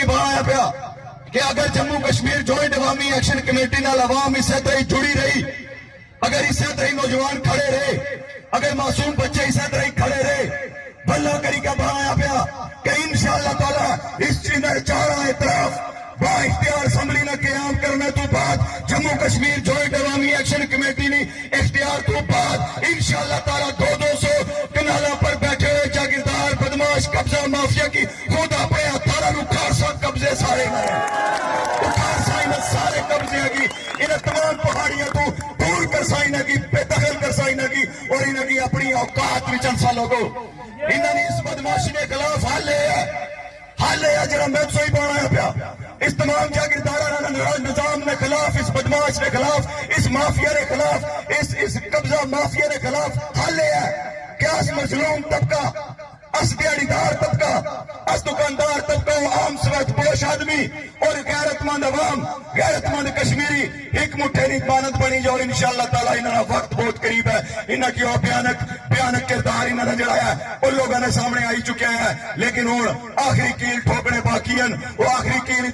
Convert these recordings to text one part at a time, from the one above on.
کی بڑھایا پیا کہ اگر جموں کشمیر جوائنٹ عوامی ایکشن کمیٹی نال عوام اسی طرح جڑی رہی، اگر اسی طرح نوجوان کھڑے رہے، اگر معصوم بچے اسی طرح کھڑے رہے، بھلا کری کا بڑھایا پیا کہ انشاءاللہ تعالی اس چیز میں چارہ اطراف با اختیار اسمبلی نہ قیام کرنے تو بعد جموں کشمیر جوائنٹ عوامی ایکشن کمیٹی نے اختیار تو بعد انشاءاللہ تعالی 200 کنالوں پر بیٹھے ہوئے جاگیردار بدماش قبضہ مافیا کی خود اپنے ہتھارا نو کھارسا قبضے سارے سارے قبضے کی انہیں تمام پہاڑیاں تو دور کر سائنہ کی بے دخل کر سائنہ کی اور انہیں کی اپنی اوقات میں چند سالوں کو انہوں نے اس بدماشی کے خلاف حل ہے جرا میں تو ہی بڑھایا پیا اس تمام جاگیردارانہ نظام کے خلاف، اس بدماش کے خلاف، اس مافیا کے خلاف، اس قبضہ مافیا کے خلاف حل ہے کہ اس مظلوم طبقہ، اس دیہڑیدار طبقہ، اس دکاندار طبقہ، عام سویت پوش آدمی اور غیرت مند عوام، غیرت مند کشمیری ایک مٹھے نہیں مانند بنی جو، اور انشاءاللہ تعالیٰ انہاں وقت بہت قریب ہے، انہاں کی وہ بیانک کردار انہاں نے جڑا ہے ان لوگوں نے سامنے آئی چکے ہیں، لیکن ہوں آخری کیل ٹھوکنے باقی ہیں، وہ آخری کیل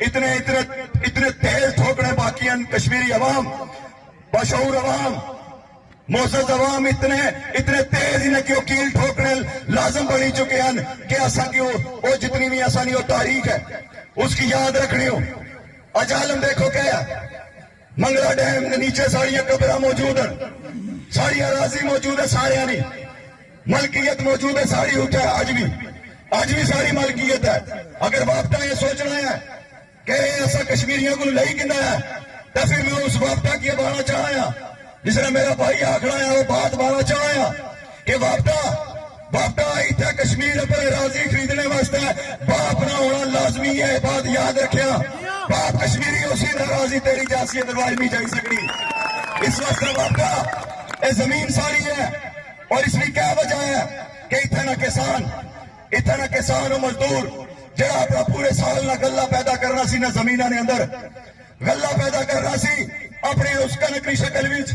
اتنے تیز ٹھوکنے باقی ہیں۔ کشمیری عوام، بشعور عوام، معزز عوام اتنے تیز انہیں کی کیل ٹھوکنے لازم بنی چکے ہیں کہ ایسا کی وہ جتنی بھی آسانی ہو تاریخ ہے اس کی یاد رکھنی ہو۔ اجالم دیکھو کیا ہے، منگلا ڈیم کے نیچے ساڑیاں قبرہ موجود ہیں، ساری اراضی موجود ہے، سارے نہیں ملکیت موجود ہے، ساری اٹھا ہے، آج بھی ساری ملکیت ہے۔ اگر وابطہ یہ سوچنا ہے کہ ایسا کشمیریوں کو لئی کنا ہے تو پھر میں اس وابطہ کی بارا چاہایا جس نے میرا بھائی آکھڑا ہے وہ بات بارا چاہایا کہ وابطہ اتنا کشمیر پر راضی خریدنے واسطے باپ نہ ہونا لازمی ہے، بات یاد رکھیا، باپ کشمیری اسی ناراضی تیری جاسی دروازی نہیں جائی سکتی، اس واسطے وابطہ یہ زمین ساری ہے۔ اور اس لیے کیا وجہ ہے کہ اتنا کسان و مزدور جڑا اپنا پورے سال نہ گلہ پیدا کرنا سی، نہ زمینہ نے اندر گلہ پیدا کرنا سی اپنے اس کنک کی شکل وچ،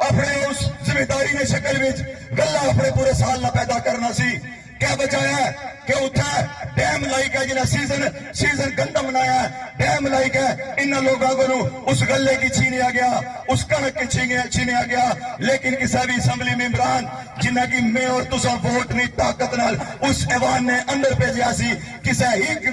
اپنے اس ذمہ داری نے شکل وچ گلہ اپنے پورے سال نہ پیدا کرنا سی۔ کیا بچایا ہے کہ اتھا ڈیم لائک ہے جنہیں سیزن گندم بنایا ہے، ڈیم لائک ہے، ان لوگوں کو اس گلے کی چھینیا گیا، اس کنک کی چھینیا گیا، لیکن کسی بھی اسمبلی ممبران جنہ کی میں اور تسا ووٹ نہیں طاقت نال اس ایوان نے اندر بھیجیا سی، کسی ایک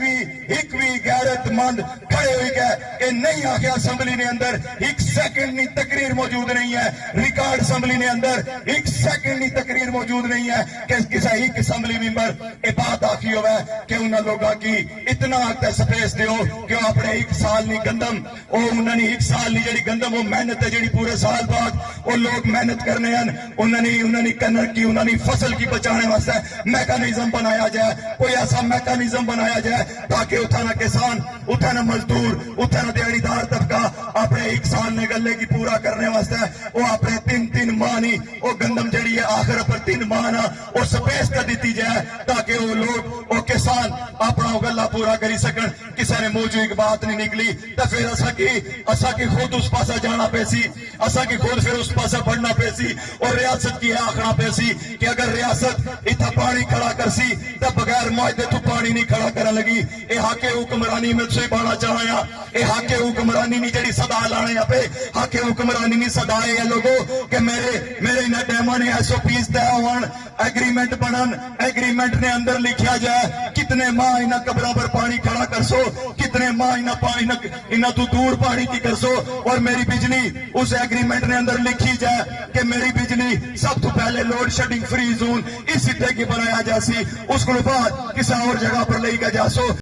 بھی غیرت مند کھڑے ہوئی گئے کہ نہیں آخیا اسمبلی نے اندر ایک سیکنڈ نہیں تقریر موجود نہیں ہے، ریکارڈ اسمبلی نے اندر ایک سیکنڈ نہیں تقریر موجود نہیں ہے کہ کسی ایک اسمبلی ممبر یہ بات آخی ہوئے کہ انہوں لوگوں کی اتنا سپیس دیو کہ وہ اپنے ایک سال نہیں گندم، انہوں نے ایک سال نہیں جڑی گندم وہ محنت ہے جڑی پورے سال بعد وہ لوگ محنت کرنے ہیں، انہوں نے کنک کی، انہوں نے فصل کی بچانے واسطے میکانزم بنایا جائے، کوئی ایسا میکانزم بنایا جائے تاکہ اتنا کسان، اتنا مزدور، اتنا دیہڑیدار طبقہ اپنے ایک سال نے گلے کی پورا کرنے واسطے وہ اپنے تین ماہ نہیں وہ گندم جڑی ہے آخر پر 3 ماہ نہ وہ سپیس کر دیتی جائے تاکہ وہ لوگ وہ کسان اپنا گلہ پورا کری سکن۔ کسی نے موجود ایک بات نہیں نکلی تو پھر اسا کی خود اس پاسا جانا پیسی، اسا کی خود پھر اس پاسا پڑھنا پیسی اور ریاست کی آخنا پیسی کہ اگر ریاست اتھا پانی کھڑا کرسی تو بغیر معاہدے تو پانی نہیں کھڑا کرنے لگی۔ اے حق حکمرانی میں سے بانا چاہایا، اے حق حکمرانی نہیں جڑی صدا لانے یہاں پہ حق حکمرانی نہیں صدائے ہیں لوگوں کہ میرے انہیں ڈیمہ نے ایسو پیس دے ہوان ایگریمنٹ بنن، ایگریمنٹ نے اندر لکھیا جائے کتنے ماہ انہ قبرہ پر پانی کھڑا کر سو، کتنے ماہ انہ تو دور پانی کی کر سو، اور میری بجلی اس ایگریمنٹ نے اندر لکھی جائے کہ میری بجلی سب تو پہلے لوڈ شیڈنگ فری زون اس سٹے کی بنایا جاسی، اس کو بعد کسی اور جگہ پر لے گا جا سو۔